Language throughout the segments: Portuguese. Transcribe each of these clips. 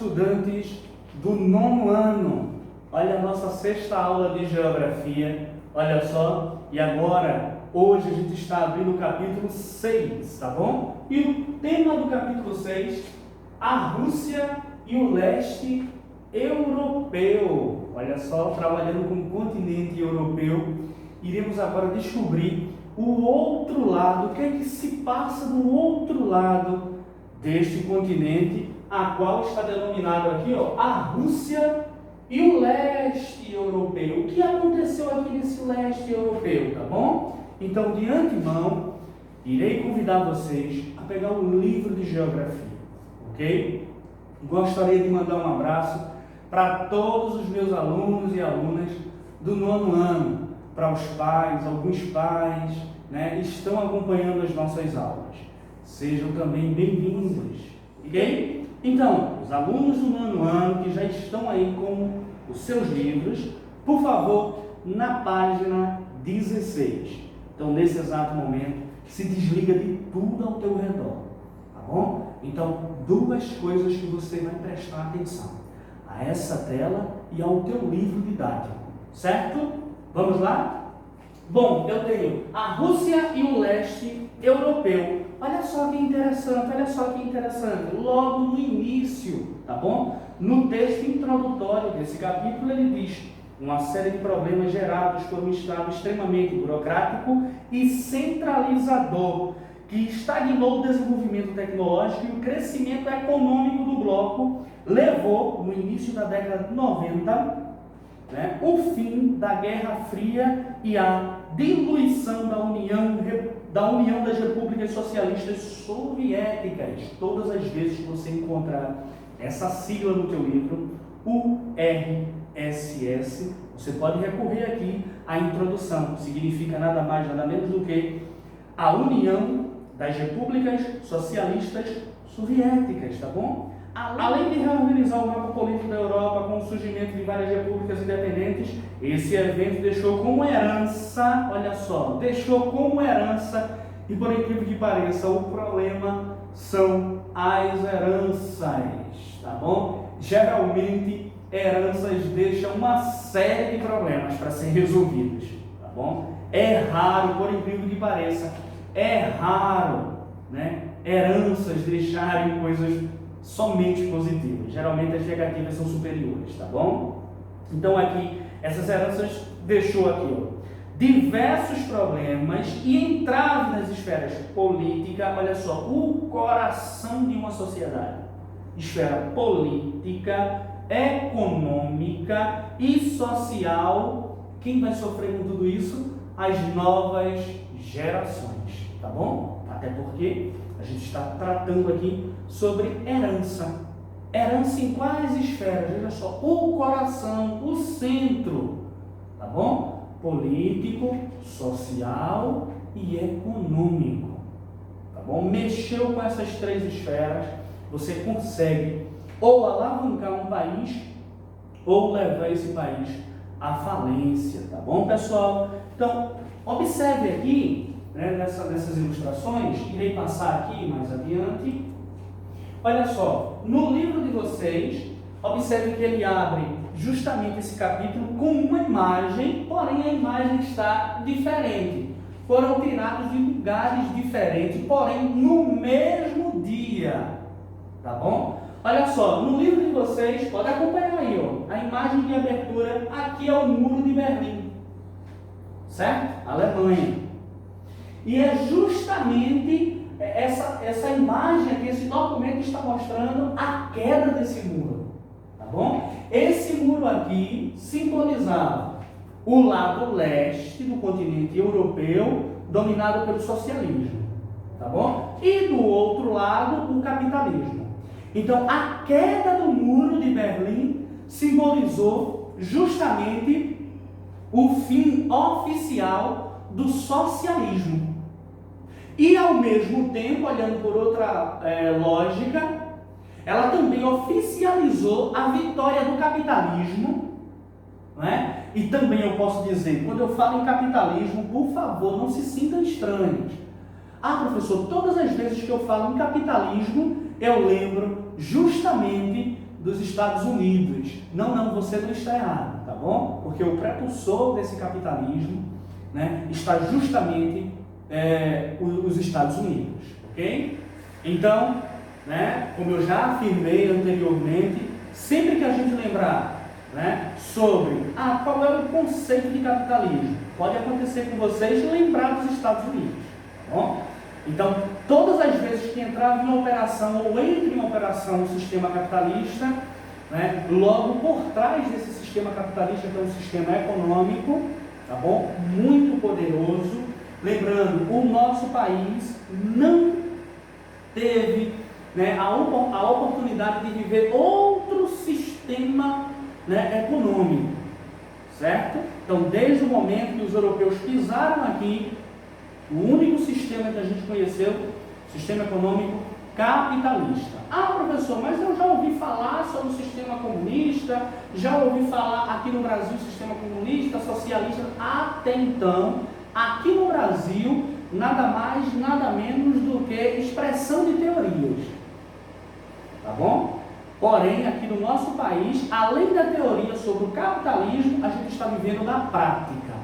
estudantes do 9º ano. Olha a nossa 6ª aula de Geografia. Olha só, e agora, hoje a gente está abrindo o capítulo 6, tá bom? E o tema do capítulo 6, a Rússia e o leste europeu. Olha só, trabalhando com o continente europeu, iremos agora descobrir o outro lado, o que é que se passa no outro lado deste continente, a qual está denominado aqui, ó, a Rússia e o leste europeu. O que aconteceu aqui nesse leste europeu, tá bom? Então, de antemão, irei convidar vocês a pegar o livro de geografia, ok? Gostaria de mandar um abraço para todos os meus alunos e alunas do 9º ano, para os pais, alguns pais, né, estão acompanhando as nossas aulas. Sejam também bem-vindos, ok? Então, os alunos do 9º ano que já estão aí com os seus livros, por favor, na página 16. Então, nesse exato momento, se desliga de tudo ao teu redor, tá bom? Então, duas coisas que você vai prestar atenção: a essa tela e ao teu livro didático, certo? Vamos lá? Bom, eu tenho a Rússia e o leste europeu. Olha só que interessante, olha só que interessante. Logo no início, tá bom? No texto introdutório desse capítulo, ele diz: uma série de problemas gerados por um Estado extremamente burocrático e centralizador, que estagnou o desenvolvimento tecnológico e o crescimento econômico do bloco, levou, no início da década de 90, o fim da Guerra Fria e a diluição da União das Repúblicas Socialistas Soviéticas. Todas as vezes que você encontrar essa sigla no teu livro, URSS, você pode recorrer aqui à introdução. Significa nada mais, nada menos do que a União das Repúblicas Socialistas Soviéticas, tá bom? Além de reorganizar o mapa político da Europa com o surgimento de várias repúblicas independentes, esse evento deixou como herança, olha só, deixou como herança, e por incrível que pareça, o problema são as heranças, tá bom? Geralmente, heranças deixam uma série de problemas para serem resolvidos, tá bom? É raro, por incrível que pareça, é raro, né, heranças deixarem coisas somente positivas. Geralmente as negativas são superiores, tá bom? Então aqui, essas heranças deixou aqui, ó, diversos problemas e entrave nas esferas política, olha só, o coração de uma sociedade, esfera política, econômica e social. Quem vai sofrer com tudo isso? As novas gerações, tá bom? Até porque a gente está tratando aqui sobre herança. Herança em quais esferas? Veja só, o coração, o centro, tá bom? Político, social e econômico, tá bom? Mexeu com essas três esferas, você consegue ou alavancar um país ou levar esse país à falência, tá bom, pessoal? Então, observe aqui, né, nessas ilustrações, irei passar aqui mais adiante. Olha só, no livro de vocês, observe que ele abre justamente esse capítulo com uma imagem, porém a imagem está diferente. Foram tirados de lugares diferentes, porém no mesmo dia, tá bom? Olha só, no livro de vocês, pode acompanhar aí, ó, a imagem de abertura, aqui é o Muro de Berlim, certo? Alemanha. E é justamente essa imagem aqui, esse documento que está mostrando a queda desse muro, tá bom? Esse muro aqui simbolizava o lado leste do continente europeu, dominado pelo socialismo, tá bom? E do outro lado, o capitalismo. Então, a queda do muro de Berlim simbolizou justamente o fim oficial do socialismo. E, ao mesmo tempo, olhando por outra lógica, ela também oficializou a vitória do capitalismo, né? E também eu posso dizer, quando eu falo em capitalismo, por favor, não se sintam estranhos. Ah, professor, todas as vezes que eu falo em capitalismo, eu lembro justamente dos Estados Unidos. Não, você não está errado, tá bom? Porque o prepulsor desse capitalismo, né, está justamente os Estados Unidos, ok? Então, né, como eu já afirmei anteriormente, sempre que a gente lembrar, né, sobre qual é o conceito de capitalismo, pode acontecer com vocês lembrar dos Estados Unidos, tá bom? Então, todas as vezes que entrar em operação ou entre em operação o sistema capitalista, né, logo por trás desse sistema capitalista tem um sistema econômico, tá bom? Muito poderoso. Lembrando, o nosso país não teve, né, a oportunidade de viver outro sistema, né, econômico, certo? Então, desde o momento que os europeus pisaram aqui, o único sistema que a gente conheceu, sistema econômico capitalista. Professor, mas eu já ouvi falar sobre o sistema comunista, já ouvi falar aqui no Brasil sistema comunista, socialista. Até então, aqui no Brasil, nada mais, nada menos do que expressão de teorias. Tá bom? Porém, aqui no nosso país, além da teoria sobre o capitalismo, a gente está vivendo na prática.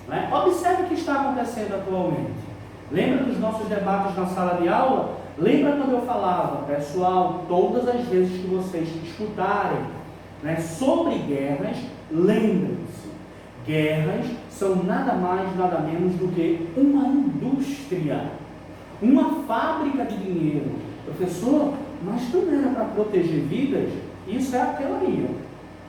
Né? Observe o que está acontecendo atualmente. Lembra dos nossos debates na sala de aula? Lembra quando eu falava, pessoal, todas as vezes que vocês escutarem, né, sobre guerras, lembrem-se, guerras são nada mais, nada menos do que uma indústria, uma fábrica de dinheiro. Professor, mas não era para proteger vidas? Isso é a teoria,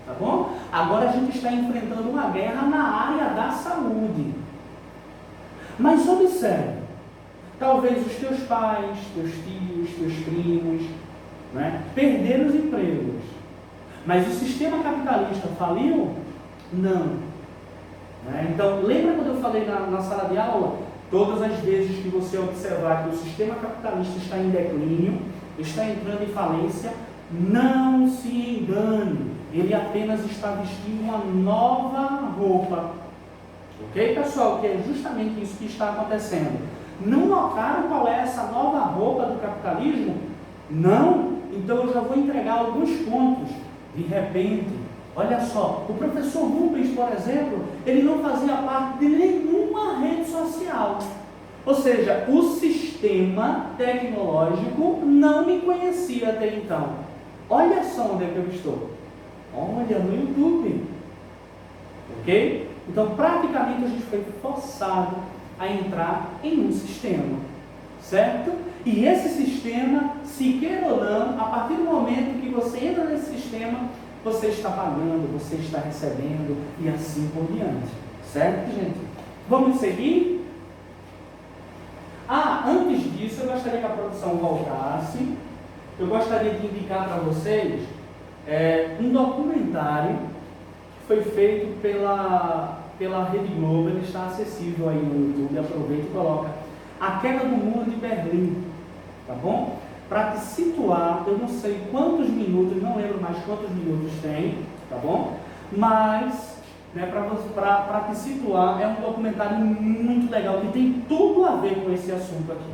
tá bom? Agora a gente está enfrentando uma guerra na área da saúde. Mas observe, talvez os teus pais, teus tios, teus primos, né, perderam os empregos. Mas o sistema capitalista faliu? Não. Né? Então, lembra quando eu falei na sala de aula? Todas as vezes que você observar que o sistema capitalista está em declínio, está entrando em falência, não se engane. Ele apenas está vestindo uma nova roupa. Ok, pessoal? Que é justamente isso que está acontecendo. Não notaram qual é essa nova roupa do capitalismo? Não? Então eu já vou entregar alguns pontos. De repente, olha só, o professor Rubens, por exemplo, ele não fazia parte de nenhuma rede social. Ou seja, o sistema tecnológico não me conhecia até então. Olha só onde é que eu estou. Olha, no YouTube. Ok? Então, praticamente a gente foi forçado a entrar em um sistema, certo? E esse sistema, se queira ou não, a partir do momento que você entra nesse sistema, você está pagando, você está recebendo e assim por diante, certo, gente? Vamos seguir? Antes disso, eu gostaria que a produção voltasse. Eu gostaria de indicar para vocês um documentário que foi feito pela Rede Globo. Ele está acessível aí no YouTube. Aproveita e coloca A Queda do Muro de Berlim, tá bom? Para te situar, eu não sei quantos minutos, não lembro mais quantos minutos tem, tá bom? Mas, né, para te situar, é um documentário muito legal, que tem tudo a ver com esse assunto aqui,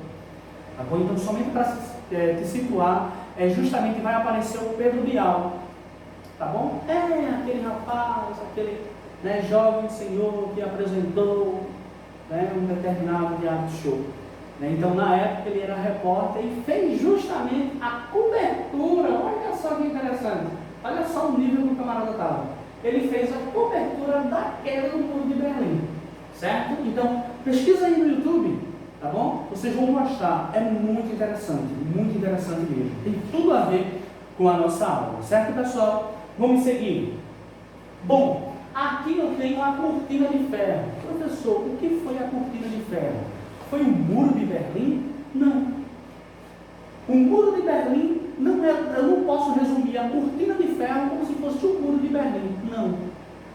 tá bom? Então, somente para te situar, justamente vai aparecer o Pedro Bial, tá bom? Aquele rapaz, aquele, né, jovem senhor que apresentou, né, um determinado reality show. Então, na época, ele era repórter e fez justamente a cobertura. Olha só que interessante, olha só o nível que o camarada estava. Ele fez a cobertura da queda do Muro de Berlim, certo? Então, pesquisa aí no YouTube, tá bom? Vocês vão gostar, é muito interessante mesmo. Tem tudo a ver com a nossa aula, certo, pessoal? Vamos seguir. Bom, aqui eu tenho a cortina de ferro. Professor, o que foi a cortina de ferro? Foi o Muro de Berlim? Não. O Muro de Berlim não é, eu não posso resumir a cortina de ferro como se fosse o Muro de Berlim. Não.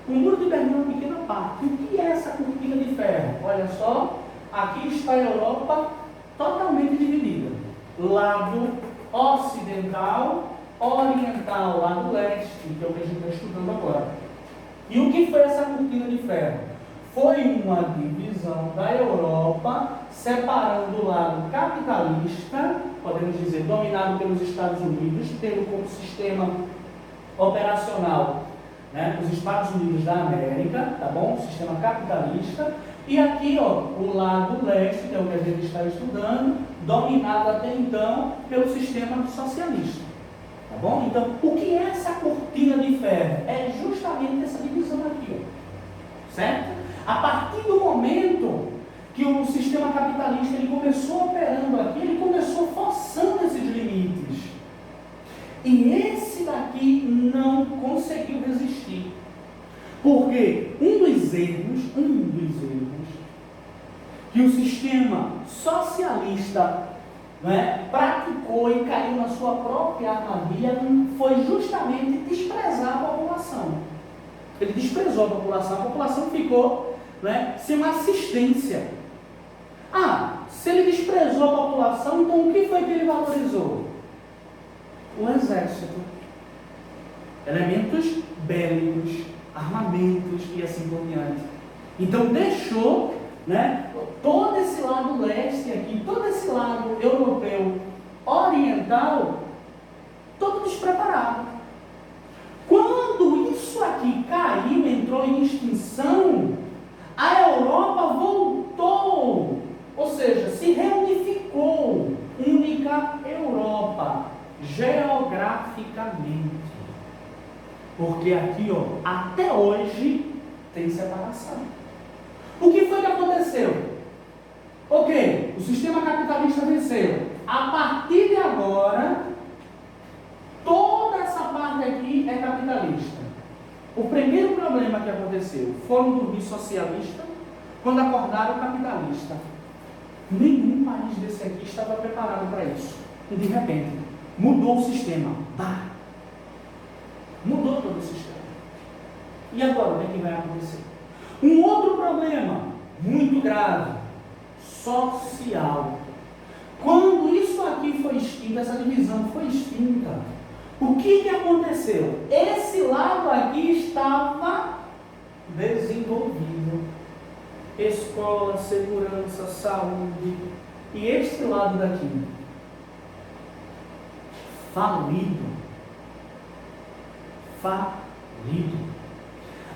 O Muro de Berlim é uma pequena parte. O que é essa cortina de ferro? Olha só, aqui está a Europa totalmente dividida. Lado ocidental, oriental, lado leste, que é o que a gente está estudando agora. E o que foi essa cortina de ferro? Foi uma divisão da Europa, separando o lado capitalista, podemos dizer, dominado pelos Estados Unidos, tendo como sistema operacional, né, os Estados Unidos da América, tá bom? O sistema capitalista. E aqui, ó, o lado leste, que é o que a gente está estudando, dominado até então pelo sistema socialista. Tá bom? Então, o que é essa cortina de ferro? É justamente essa divisão aqui, ó. Certo? A partir do momento que o sistema capitalista ele começou operando aqui, ele começou forçando esses limites. E esse daqui não conseguiu resistir. Porque um dos erros que o sistema socialista, né, praticou e caiu na sua própria armadilha foi justamente desprezar a população. Ele desprezou a população ficou, né, sem uma assistência. Se ele desprezou a população, então o que foi que ele valorizou? O exército, elementos bélicos, armamentos e assim por diante. Então deixou, né, todo esse lado leste aqui, todo esse lado europeu, oriental, todo despreparado. Quando isso aqui caiu, entrou em extinção, a Europa voltou, ou seja, se reunificou, única Europa, geograficamente. Porque aqui, ó, até hoje, tem separação. O que foi que aconteceu? Ok, o sistema capitalista venceu. A partir de agora, toda essa parte aqui é capitalista. O primeiro problema que aconteceu, foram dormir socialista, quando acordaram capitalista. Nenhum país desse aqui estava preparado para isso. E de repente, mudou o sistema. Mudou todo o sistema. E agora, o que é que vai acontecer? Um outro problema, muito grave, social. Quando isso aqui foi extinto, essa divisão foi extinta, o que aconteceu? Esse lado aqui estava desenvolvido. Escola, segurança, saúde. E este lado daqui, falido.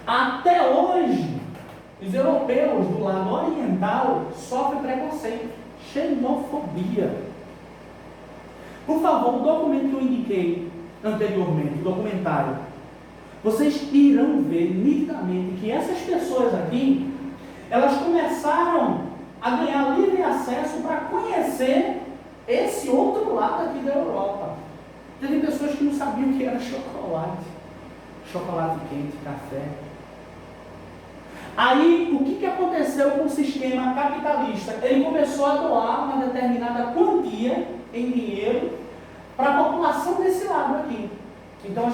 Até hoje, os europeus do lado oriental sofrem preconceito, xenofobia. Por favor, o documento que eu indiquei anteriormente, o documentário, vocês irão ver nitidamente que essas pessoas aqui, elas começaram a ganhar livre acesso para conhecer esse outro lado aqui da Europa. Teve pessoas que não sabiam o que era chocolate quente, café. Aí, o que aconteceu com o sistema capitalista? Ele começou a doar uma determinada quantia em dinheiro para a população desse lado aqui. Então,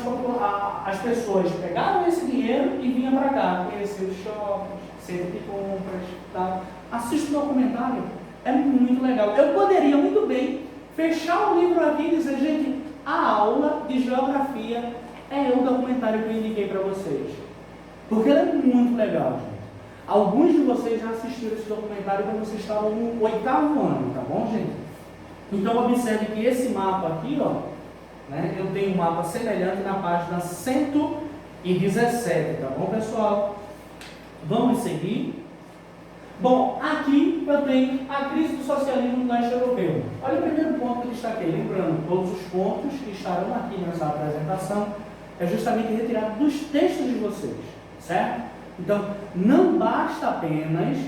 as pessoas pegaram esse dinheiro e vinham para cá, conhecer os shoppings, centro de compras, tá? Assista o documentário, é muito legal. Eu poderia muito bem fechar o livro aqui e dizer, gente, a aula de geografia é o documentário que eu indiquei para vocês. Porque ele é muito legal, gente. Alguns de vocês já assistiram esse documentário quando vocês estavam no 8º ano, tá bom, gente? Então, observe que esse mapa aqui, ó, né, eu tenho um mapa semelhante na página 117, tá bom, pessoal? Vamos seguir. Bom, aqui eu tenho a crise do socialismo no leste europeu. Olha o primeiro ponto que eu destaquei. Lembrando, todos os pontos que estarão aqui nessa apresentação é justamente retirado dos textos de vocês, certo? Então, não basta apenas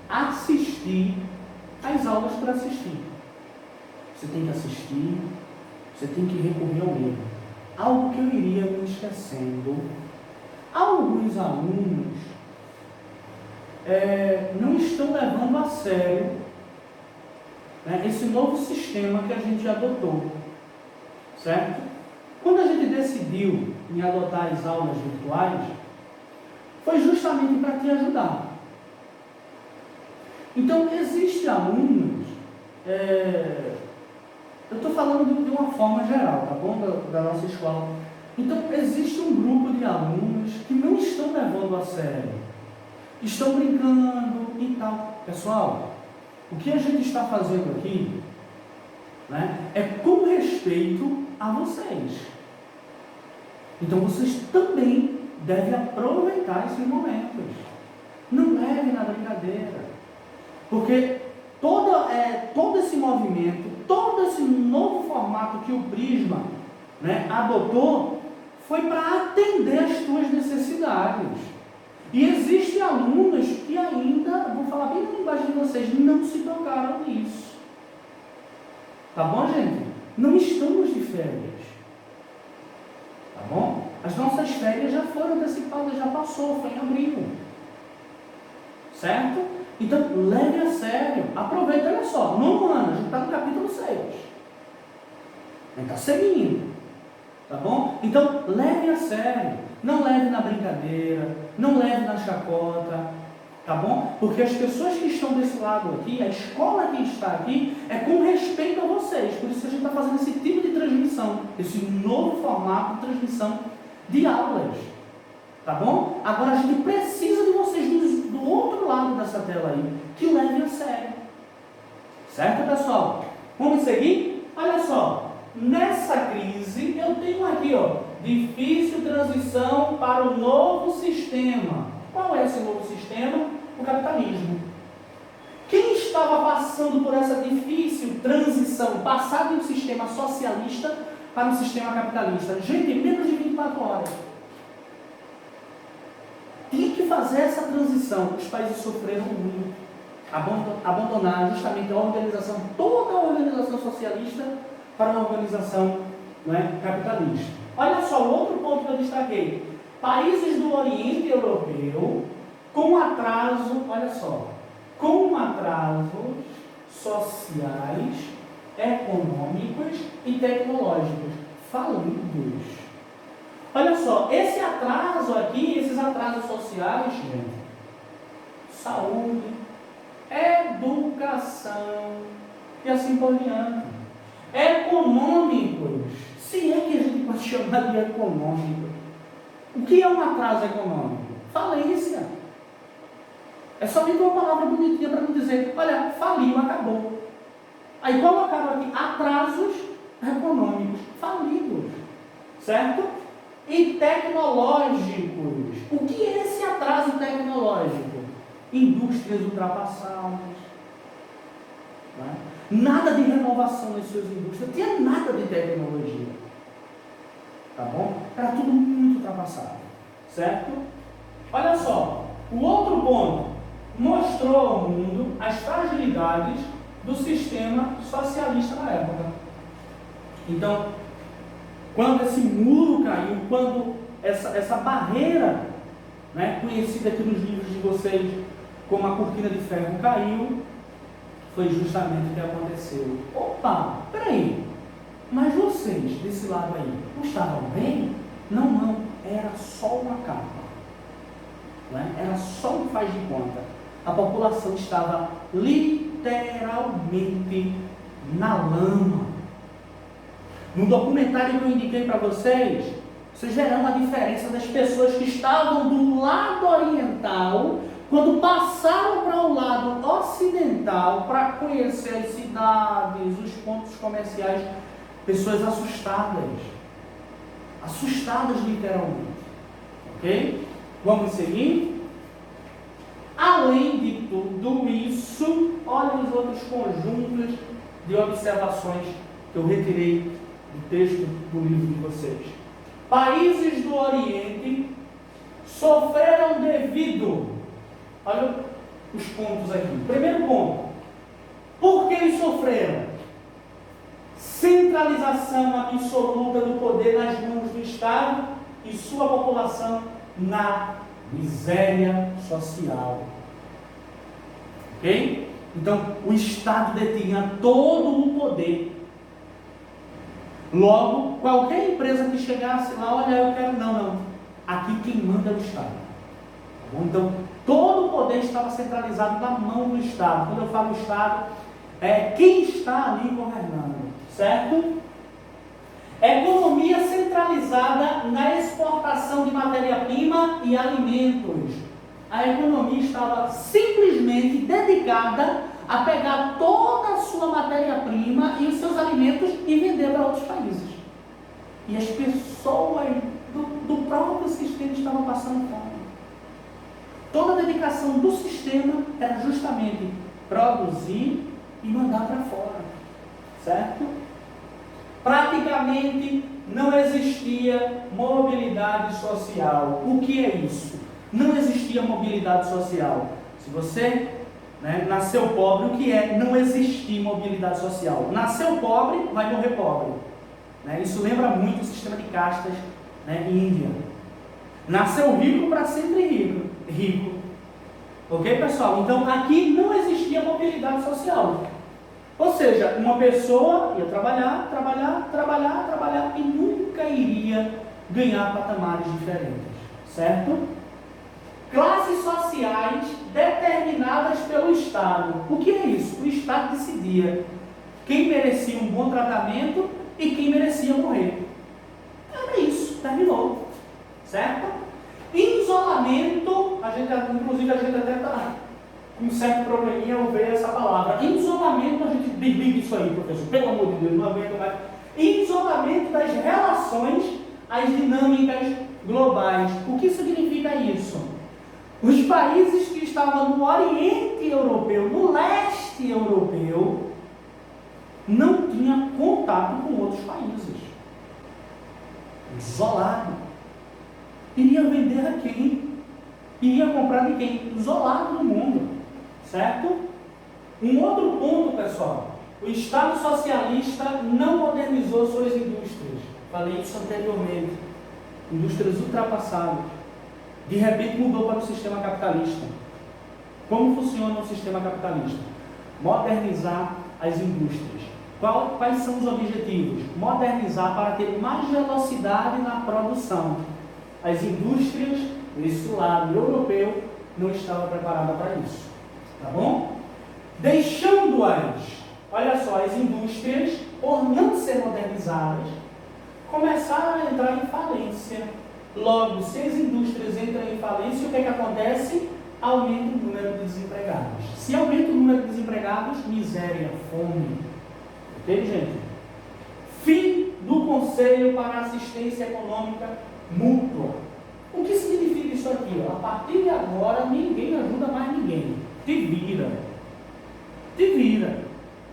assistir às aulas por assistir. Você tem que assistir, você tem que recorrer ao livro. Algo que eu iria me esquecendo. Alguns alunos não estão levando a sério, né, esse novo sistema que a gente adotou, certo? Quando a gente decidiu em adotar as aulas virtuais, foi justamente para te ajudar. Então, existem alunos, eu estou falando de uma forma geral, tá bom, da nossa escola. Então, existe um grupo de alunos que não estão levando a sério, estão brincando e tal. Pessoal, o que a gente está fazendo aqui, né, é com respeito a vocês. Então vocês também devem aproveitar esses momentos. Não leve na brincadeira. Porque todo esse movimento, todo esse novo formato que o Prisma, né, adotou, foi para atender às tuas necessidades. E existem alunos que ainda, vou falar bem na linguagem de vocês, não se tocaram nisso. Tá bom, gente? Não estamos de férias. Tá bom? As nossas férias já foram antecipadas, já passou, foi em abril. Certo? Então, leve a sério. Aproveita, olha só. Nono ano, a gente está no capítulo 6. A gente está seguindo. Tá bom? Então, leve a sério. Não leve na brincadeira. Não leve na chacota. Tá bom? Porque as pessoas que estão desse lado aqui, a escola que está aqui, é com respeito a vocês. Por isso que a gente está fazendo esse tipo de transmissão. Esse novo formato de transmissão de aulas. Tá bom? Agora a gente precisa de vocês do outro lado dessa tela aí, que levem a sério. Certo, pessoal? Vamos seguir? Olha só. Nessa crise, eu tenho aqui, ó, difícil transição para o novo sistema. Qual é esse novo sistema? O capitalismo. Quem estava passando por essa difícil transição, passar de um sistema socialista para um sistema capitalista? Gente, em menos de 24 horas. Tinha que fazer essa transição. Os países sofreram muito. Abandonar justamente a organização, toda a organização socialista, para uma organização, não é, capitalista. Olha só, outro ponto que eu destaquei. Países do Oriente Europeu com atraso, olha só, com atrasos sociais, econômicos e tecnológicos falidos. Olha só, esse atraso aqui, esses atrasos sociais, gente, saúde, educação e assim por diante. Econômicos, se é que a gente pode chamar de econômico. O que é um atraso econômico? Falência. É somente uma palavra bonitinha para não dizer, olha, faliu, acabou. Aí colocaram aqui atrasos econômicos, falidos, certo? E tecnológicos. O que é esse atraso tecnológico? Indústrias ultrapassadas. Né? Nada de renovação nas suas indústrias, não tinha nada de tecnologia. Tá bom? Era tudo muito ultrapassado. Certo? Olha só, o outro ponto mostrou ao mundo as fragilidades do sistema socialista na época. Então, quando esse muro caiu, quando essa barreira, né, conhecida aqui nos livros de vocês como a cortina de ferro caiu, foi justamente o que aconteceu. Opa, peraí, mas vocês desse lado aí não estavam bem? Não, era só uma capa. Né? Era só um faz de conta. A população estava literalmente na lama. No documentário que eu indiquei para vocês verão a diferença das pessoas que estavam do lado oriental, quando passaram para o lado ocidental, para conhecer as cidades, os pontos comerciais, pessoas assustadas. Assustadas literalmente. Ok? Vamos seguir? Além de tudo isso, olha os outros conjuntos de observações que eu retirei do texto do livro de vocês. Países do Oriente sofreram devido, olha os pontos aqui. Primeiro ponto, por que eles sofreram? Centralização absoluta do poder nas mãos do Estado e sua população na miséria social. Ok? Então, o Estado detinha todo o poder. Logo, qualquer empresa que chegasse lá, olha, eu quero, não. Aqui quem manda é o Estado. Tá bom? Então, todo o poder estava centralizado na mão do Estado. Quando eu falo Estado, é quem está ali governando. Certo? Economia centralizada na exportação de matéria-prima e alimentos. A economia estava simplesmente dedicada a pegar toda a sua matéria-prima e os seus alimentos e vender para outros países. E as pessoas do que ele estava passando fome. Toda a dedicação do sistema era justamente produzir e mandar para fora, certo? Praticamente não existia mobilidade social. O que é isso? Não existia mobilidade social. Se você nasceu pobre, o que é? Não existir mobilidade social. Nasceu pobre, vai morrer pobre. Isso lembra muito o sistema de castas índia. Nasceu rico para sempre rico. Ok, pessoal? Então, aqui não existia mobilidade social. Ou seja, uma pessoa ia trabalhar e nunca iria ganhar patamares diferentes. Certo? Classes sociais determinadas pelo Estado. O que é isso? O Estado decidia quem merecia um bom tratamento e quem merecia morrer. Era isso, terminou. Certo? Isolamento, inclusive a gente até está com um certo probleminha ao ver essa palavra. Isolamento, a gente desliga isso aí, professor, pelo amor de Deus, não aguento mais. Isolamento das relações às dinâmicas globais. O que significa isso? Os países que estavam no Oriente Europeu, no Leste Europeu, não tinham contato com outros países. Isolado. Iria vender a quem? Iria comprar de quem? Isolado do mundo. Certo? Um outro ponto, pessoal. O Estado socialista não modernizou suas indústrias. Falei isso anteriormente. Indústrias ultrapassadas. De repente mudou para o sistema capitalista. Como funciona o sistema capitalista? Modernizar as indústrias. Quais são os objetivos? Modernizar para ter mais velocidade na produção. As indústrias, esse lado europeu, não estava preparada para isso. Tá bom? Deixando-as, olha só, as indústrias, por não ser modernizadas, começaram a entrar em falência. Logo, se as indústrias entram em falência, o que é que acontece? Aumenta o número de desempregados. Se aumenta o número de desempregados, miséria, fome. Ok, gente? Fim do Conselho para Assistência Econômica Mútua. O que significa isso aqui? A partir de agora, ninguém ajuda mais ninguém. Te vira. Te vira.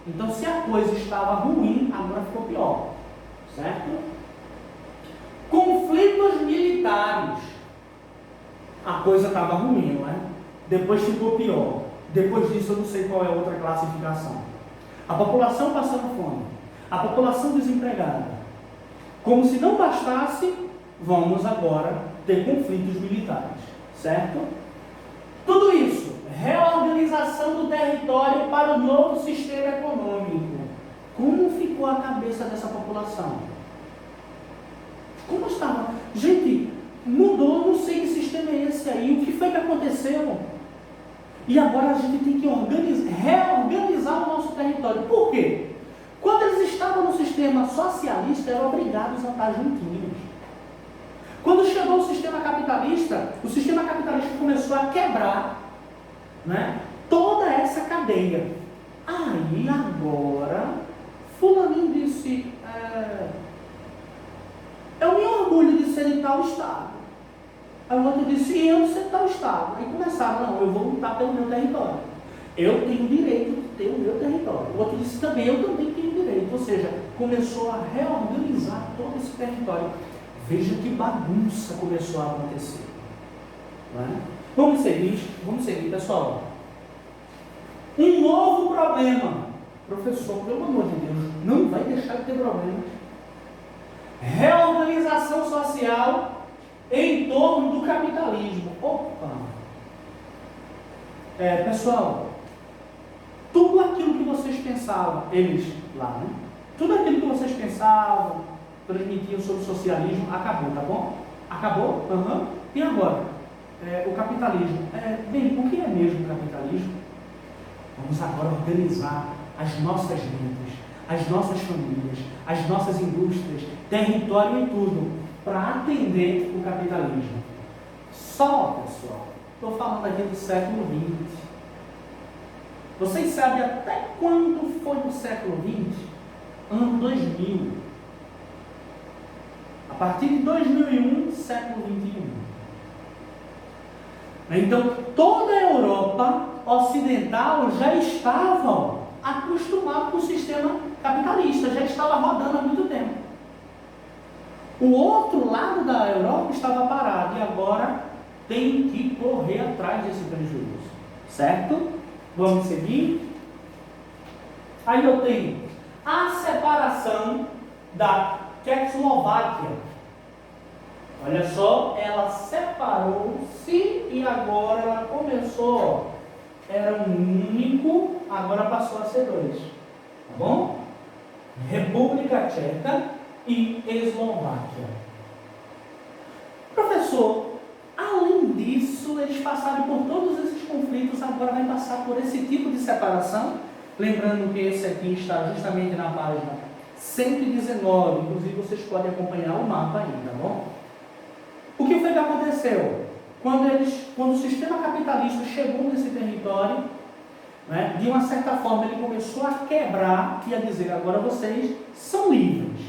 Então, se a coisa estava ruim, agora ficou pior. Certo? Conflitos militares. A coisa estava ruim, não é? Depois ficou pior. Depois disso, eu não sei qual é a outra classificação. A população passando fome. A população desempregada. Como se não bastasse, vamos agora ter conflitos militares. Certo? Tudo isso, reorganização do território para o novo sistema econômico. Como ficou a cabeça dessa população? Como estava? Gente, mudou, não sei que sistema é esse aí, o que foi que aconteceu? E agora a gente tem que reorganizar o nosso território. Por quê? Quando eles estavam no sistema socialista, eram obrigados a estar juntinhos. Quando chegou o sistema capitalista começou a quebrar, né, toda essa cadeia. Aí agora, fulaninho disse, eu me orgulho de ser de tal estado. Aí o outro disse, e eu de ser de tal estado. Aí começaram, não, eu vou lutar pelo meu território. Eu tenho o direito de ter o meu território. O outro disse também, eu também tenho direito. Ou seja, começou a reorganizar todo esse território. Veja que bagunça começou a acontecer. Não é? Vamos seguir, pessoal. Um novo problema. Professor, pelo amor de Deus, não vai deixar de ter problemas. Reorganização social em torno do capitalismo. Opa! Pessoal, tudo aquilo que vocês pensavam, eles lá, né? Tudo aquilo que vocês pensavam, transmitiam sobre o socialismo, acabou, tá bom? Acabou? Uhum. E agora? O capitalismo. Bem, o que é mesmo o capitalismo? Vamos agora organizar as nossas mentes, as nossas famílias, as nossas indústrias, território e tudo, para atender o capitalismo. Só, pessoal, estou falando aqui do século XX. Vocês sabem até quando foi no século XX? Ano 2000. A partir de 2001, século XXI. Então, toda a Europa ocidental já estava acostumada com o sistema capitalista, já estava rodando há muito tempo. O outro lado da Europa estava parado e agora tem que correr atrás desse prejuízo. Certo? Vamos seguir? Aí eu tenho a separação da Tchecoslováquia. Olha só, ela separou-se e agora ela começou, era um único, agora passou a ser dois. Tá bom? República Tcheca e Eslováquia. Professor, além disso, eles passaram por todos esses conflitos, agora vai passar por esse tipo de separação. Lembrando que esse aqui está justamente na página 119, inclusive vocês podem acompanhar o mapa aí, tá bom? O que foi que aconteceu? Quando o sistema capitalista chegou nesse território, né, de uma certa forma ele começou a quebrar e a dizer, agora vocês são livres.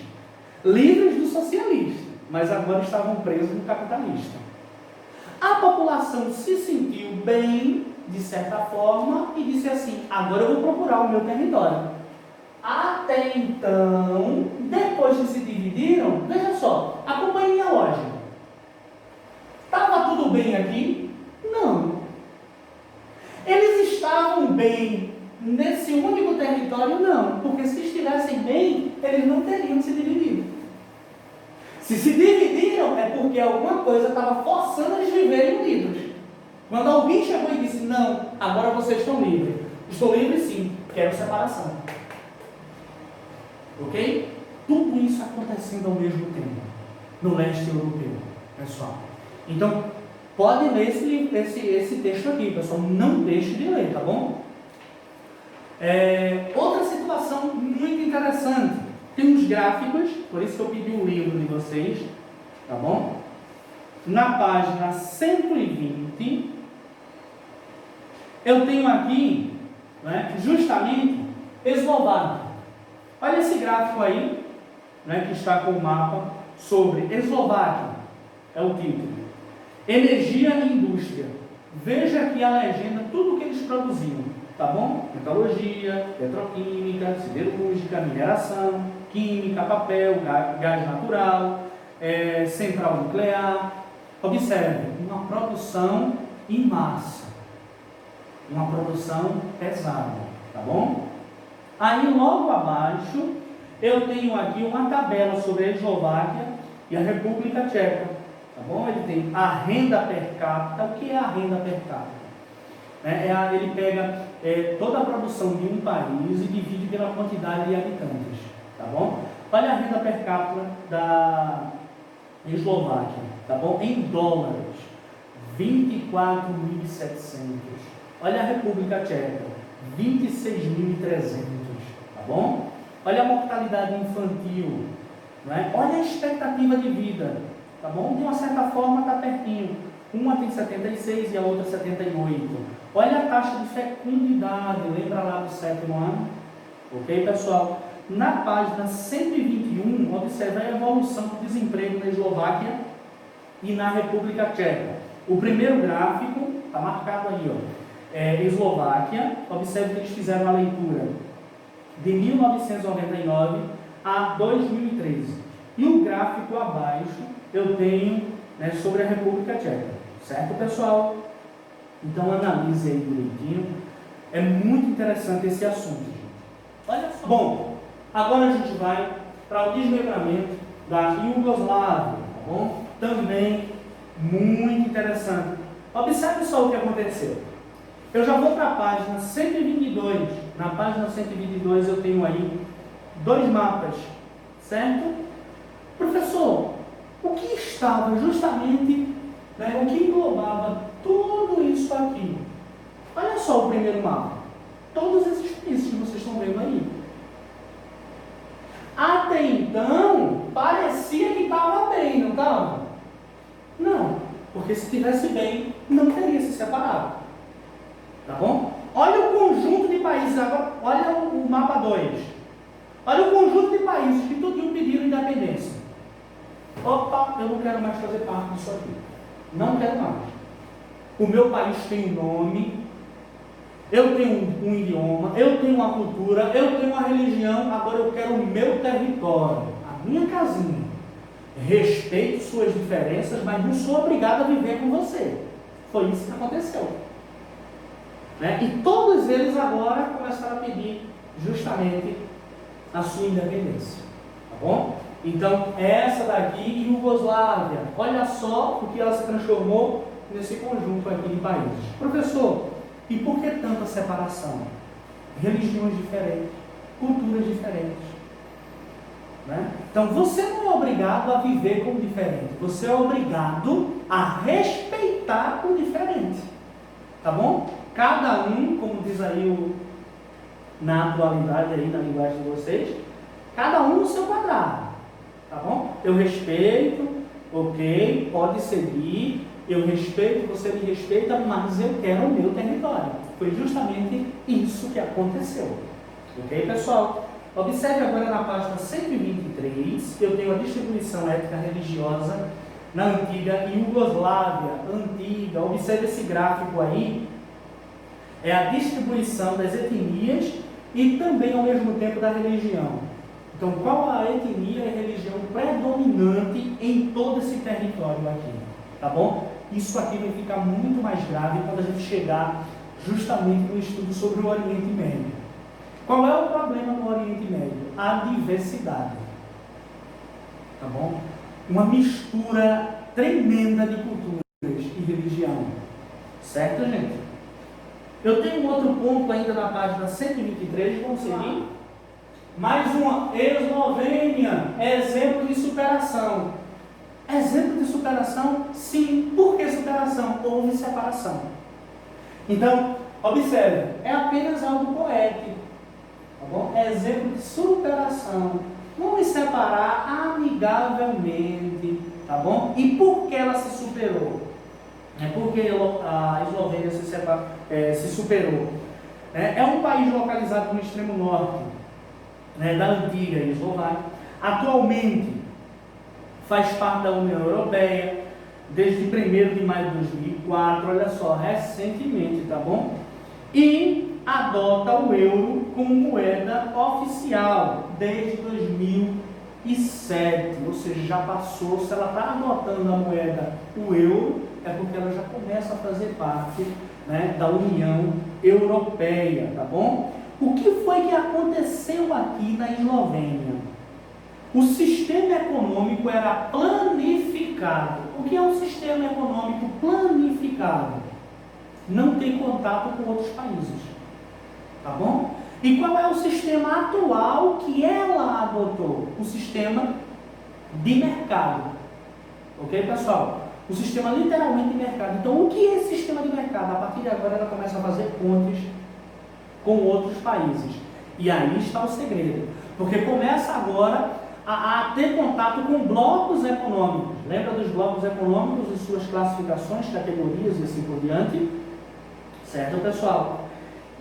Livres do socialista, mas agora estavam presos no capitalista. A população se sentiu bem, de certa forma, e disse assim, agora eu vou procurar o meu território. Até então, depois que se dividiram, veja só, acompanhe minha lógica. Estava tudo bem aqui? Não. Eles estavam bem nesse único território? Não, porque se estivessem bem, eles não teriam se dividido. Se dividiram, é porque alguma coisa estava forçando eles viverem unidos. Quando alguém chegou e disse, não, agora vocês estão livres. Estou livre sim, quero separação. Ok? Tudo isso acontecendo ao mesmo tempo, no leste europeu, pessoal. Então, pode ler esse texto aqui, pessoal. Não deixe de ler, tá bom? Outra situação muito interessante. Tem uns gráficos, por isso que eu pedi o livro de vocês, tá bom? Na página 120, eu tenho aqui, né, justamente, Eslováquia. Olha esse gráfico aí, né, que está com o mapa sobre Eslováquia. É o título. Energia e indústria. Veja aqui a legenda, tudo o que eles produziam, tá bom? Metalurgia, petroquímica, siderúrgica, mineração, química, papel, gás natural, central nuclear. Observe, uma produção em massa, uma produção pesada, tá bom? Aí logo abaixo eu tenho aqui uma tabela sobre a Eslováquia e a República Tcheca, tá bom? Ele tem a renda per capita. O que é a renda per capita? Ele pega toda a produção de um país e divide pela quantidade de habitantes, tá bom? Olha a renda per capita da Eslováquia, tá bom? Em dólares, 24.700. Olha a República Tcheca, 26.300, tá bom? Olha a mortalidade infantil, não é? Olha a expectativa de vida, tá bom? De uma certa forma está pertinho. Uma tem 76 e a outra 78. Olha a taxa de fecundidade, lembra lá do 7º ano? Ok, pessoal? Na página 121, observe a evolução do desemprego na Eslováquia e na República Tcheca. O primeiro gráfico está marcado aí, ó. Eslováquia, observe que eles fizeram a leitura de 1999 a 2013. E o gráfico abaixo eu tenho, né, sobre a República Tcheca. Certo, pessoal? Então analise aí direitinho. É muito interessante esse assunto, gente. Olha só. Bom, agora a gente vai para o desmembramento da Iugoslávia, tá bom? Também muito interessante. Observe só o que aconteceu. Eu já vou para a página 122. Na página 122 eu tenho aí 2 mapas, certo? Professor, o que estava justamente, né, o que englobava tudo isso aqui? Olha só o primeiro mapa. Todos esses países que vocês estão vendo aí. Até então, parecia que estava bem, não estava? Não, porque se estivesse bem, não teria se separado. Tá bom? Olha o conjunto de países, agora olha o mapa 2. Olha o conjunto de países que tudinho pediram independência. Opa, eu não quero mais fazer parte disso aqui. Não quero mais. o meu país tem um nome, eu tenho um idioma, eu tenho uma cultura, eu tenho uma religião, agora eu quero o meu território, a minha casinha. Respeito suas diferenças, mas não sou obrigado a viver com você. Foi isso que aconteceu. Né? E todos eles agora começaram a pedir justamente a sua independência. Tá bom? Então, essa daqui, Iugoslávia, olha só o que ela se transformou nesse conjunto aqui de países. Professor, e por que tanta separação? Religiões diferentes, culturas diferentes. Né? Então, você não é obrigado a viver como diferente, você é obrigado a respeitar o diferente. Tá bom? Cada um, como diz aí na atualidade, aí na linguagem de vocês, cada um no seu quadrado. Tá bom? Eu respeito, ok, pode seguir, eu respeito, você me respeita, mas eu quero o meu território. Foi justamente isso que aconteceu. Ok, pessoal? Observe agora na página 123, eu tenho a distribuição étnica religiosa na antiga Iugoslávia, antiga. Observe esse gráfico aí, é a distribuição das etnias e também ao mesmo tempo da religião. Então, qual a etnia e religião predominante em todo esse território aqui? Tá bom? Isso aqui vai ficar muito mais grave quando a gente chegar justamente no estudo sobre o Oriente Médio. Qual é o problema do Oriente Médio? A diversidade. Tá bom? Uma mistura tremenda de culturas e religião. Certo, gente? Eu tenho um outro ponto ainda na página 123, vamos seguir. Mais uma, Eslovênia, exemplo de superação. Exemplo de superação? Sim. Por que superação? Houve separação. Então, observe, é apenas algo poético. Tá bom? Exemplo de superação. Vamos separar amigavelmente. Tá bom? E por que ela se superou? Porque a Eslovênia se superou. É um país localizado no extremo norte, da antiga Eslováquia. Atualmente faz parte da União Europeia desde 1º de maio de 2004, olha só, recentemente, tá bom? E adota o euro como moeda oficial desde 2007, ou seja, já passou. Se ela está adotando a moeda, o euro, é porque ela já começa a fazer parte, da União Europeia, tá bom? O que foi que aconteceu aqui na Eslovênia? O sistema econômico era planificado. O que é um sistema econômico planificado? Não tem contato com outros países. Tá bom? E qual é o sistema atual que ela adotou? O sistema de mercado. Ok, pessoal? O sistema literalmente de mercado. Então, o que é esse sistema de mercado? A partir de agora, ela começa a fazer pontes com outros países. E aí está o segredo. Porque começa agora a ter contato com blocos econômicos. Lembra dos blocos econômicos e suas classificações, categorias e assim por diante? Certo, pessoal?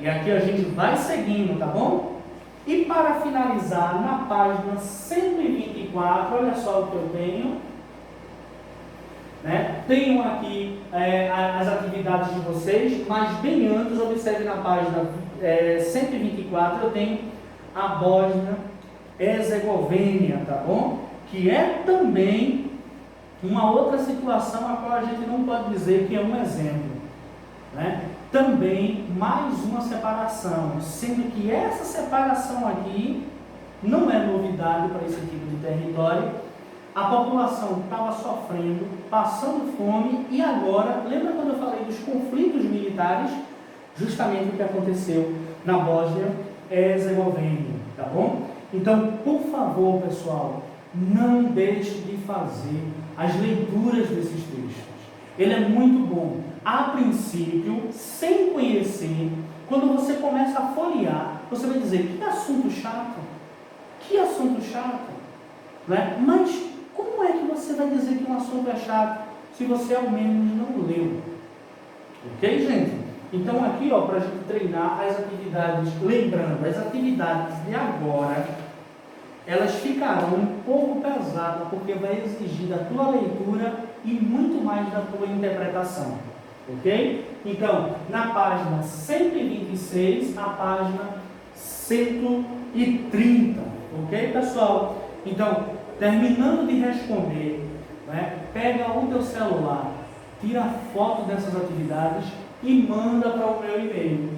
E aqui a gente vai seguindo, tá bom? E para finalizar, na página 124, olha só o que eu tenho. Tenho aqui as atividades de vocês, mas bem antes, observe na página 124, eu tenho a Bósnia-Herzegovina, tá bom? Que é também uma outra situação a qual a gente não pode dizer que é um exemplo. Também mais uma separação, sendo que essa separação aqui não é novidade para esse tipo de território. A população estava sofrendo, passando fome, e agora, lembra quando eu falei dos conflitos militares? Justamente o que aconteceu na Bósnia-Herzegovina, tá bom? Então, por favor, pessoal, não deixe de fazer as leituras desses textos. Ele é muito bom. A princípio, sem conhecer, quando você começa a folhear, você vai dizer, que assunto chato, mas como é que você vai dizer que um assunto é chato se você ao menos não leu? Ok, gente? Então aqui, para a gente treinar as atividades, lembrando, as atividades de agora, elas ficarão um pouco pesadas, porque vai exigir da tua leitura e muito mais da tua interpretação. ok? Então, na página 126, a página 130, ok, pessoal? Então, terminando de responder, né, pega o teu celular, tira foto dessas atividades e manda para o meu e-mail,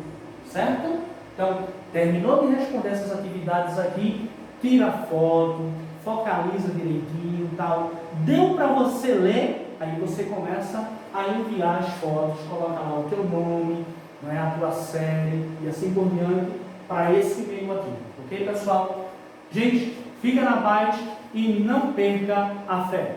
certo? Então, terminou de responder essas atividades aqui, tira foto, focaliza direitinho e tal. Deu para você ler, aí você começa a enviar as fotos, coloca lá o teu nome, né, a tua série e assim por diante para esse e-mail aqui, ok, pessoal? Gente, fica na paz e não perca a fé.